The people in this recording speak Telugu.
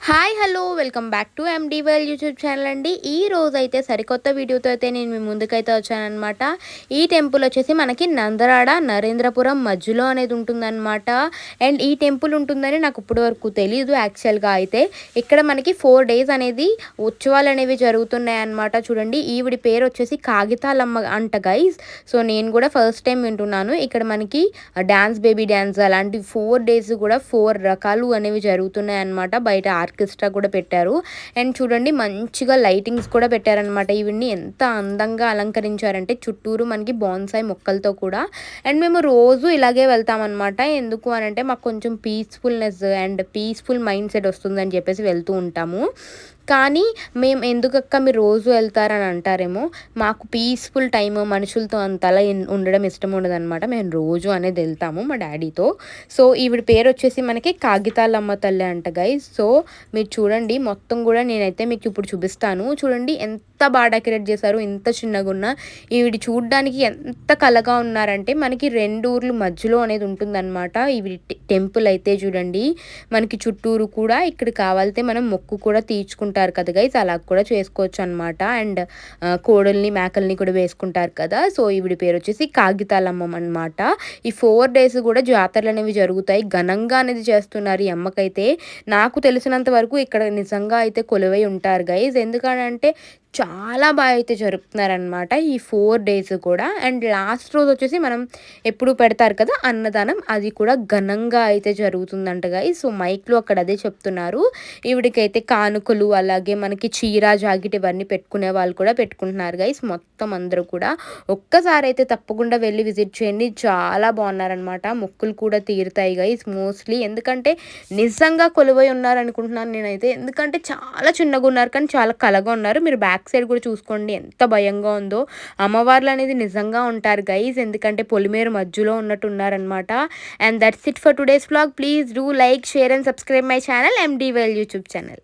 Hi hello welcome back to ఎండివెల్ యూట్యూబ్ ఛానల్ అండి. ఈ రోజు అయితే సరికొత్త వీడియోతో అయితే నేను మీ ముందుకైతే వచ్చానమాట. ఈ టెంపుల్ వచ్చేసి మనకి నందరాడ నరేంద్రపురం మధ్యలో అనేది ఉంటుందన్నమాట. అండ్ ఈ టెంపుల్ ఉంటుందని నాకు ఇప్పటి వరకు తెలియదు యాక్చువల్గా. అయితే ఇక్కడ మనకి 4 days అనేది ఉత్సవాలు అనేవి జరుగుతున్నాయి అన్నమాట. చూడండి, ఈవిడి పేరు వచ్చేసి కాగితాలమ్మ అంట గైస్. సో నేను కూడా ఫస్ట్ టైం వింటున్నాను. ఇక్కడ మనకి డ్యాన్స్, బేబీ డ్యాన్స్ అలాంటి 4 days కూడా 4 రకాలు అనేవి జరుగుతున్నాయి అన్నమాట. బయట ఆర్కెస్ట్రా కూడా పెట్టారు. అండ్ చూడండి, మంచిగా లైటింగ్స్ కూడా పెట్టారనమాట. ఇవన్నీ ఎంత అందంగా అలంకరించారంటే చుట్టూరు మనకి బాన్సాయి మొక్కలతో కూడా. అండ్ మేము రోజు ఇలాగే వెళ్తామన్నమాట. ఎందుకు అని అంటే మాకు కొంచెం peacefulness and peaceful mind set వస్తుందని చెప్పేసి వెళ్తూ ఉంటాము. కానీ మేము ఎందుకక్క మీరు రోజు వెళ్తారని అంటారేమో, మాకు పీస్ఫుల్ టైమ్ మనుషులతో అంతలా ఉండడం ఇష్టం ఉండదన్నమాట. మేము రోజు అనేది వెళ్తాము మా డాడీతో. సో ఈవిడ పేరు వచ్చేసి మనకి కాగితాలమ్మ తల్లి అంట గైస్. సో మీరు చూడండి, మొత్తం కూడా నేనైతే మీకు ఇప్పుడు చూపిస్తాను. చూడండి ఎంత బాగా డెకరేట్ చేశారు. ఇంత చిన్నగా ఉన్న ఈవిడి చూడడానికి ఎంత కలగా ఉన్నారంటే మనకి 2 ఊర్లు మధ్యలో అనేది ఉంటుందన్నమాట. ఈవిడి టెంపుల్ అయితే చూడండి, మనకి చుట్టూరు కూడా ఇక్కడ కావాలితే మనం మొక్కు కూడా తీర్చుకుంటారు కదా గైస్, అలా కూడా చేసుకోవచ్చు అనమాట. అండ్ కోడల్ని మేకల్ని కూడా వేసుకుంటారు కదా. సో ఈవిడి పేరు వచ్చేసి కాగితాలమ్మ అనమాట. ఈ 4 days కూడా జాతరలు అనేవి జరుగుతాయి. ఘనంగా అనేది చేస్తున్నారు ఈ అమ్మకైతే. నాకు తెలిసినంత వరకు ఇక్కడ నిజంగా అయితే కొలువై ఉంటారు గైస్. ఎందుకంటే చాలా బాగా అయితే జరుపుతున్నారనమాట ఈ 4 days కూడా. అండ్ లాస్ట్ రోజు వచ్చేసి మనం ఎప్పుడు పెడతారు కదా అన్నదానం, అది కూడా ఘనంగా అయితే జరుగుతుందంట గైస్. సో మైక్లో అక్కడ అదే చెప్తున్నారు. ఈవిడికైతే కానుకలు, అలాగే మనకి చీర, జాకెట్ ఇవన్నీ పెట్టుకునే వాళ్ళు కూడా పెట్టుకుంటున్నారు గైస్. మొత్తం అందరూ కూడా ఒక్కసారి అయితే తప్పకుండా వెళ్ళి విజిట్ చేయండి. చాలా బాగున్నారనమాట. మొక్కులు కూడా తీరుతాయి గైస్ మోస్ట్లీ. ఎందుకంటే నిజంగా కొలువై ఉన్నారు అనుకుంటున్నాను నేనైతే. ఎందుకంటే చాలా చిన్నగా ఉన్నారు కానీ చాలా కలగా ఉన్నారు. మీరు బ్యాక్ సైడ్ కూడా చూసుకోండి ఎంత భయంగా ఉందో. అమ్మవార్లు అనేది నిజంగా ఉంటారు గైస్, ఎందుకంటే పొలిమేరు మధ్యలో ఉన్నట్టు ఉన్నారనమాట. And that's it for today's vlog. Please do like, share and subscribe my channel ఎండివెల్ యూట్యూబ్ ఛానల్.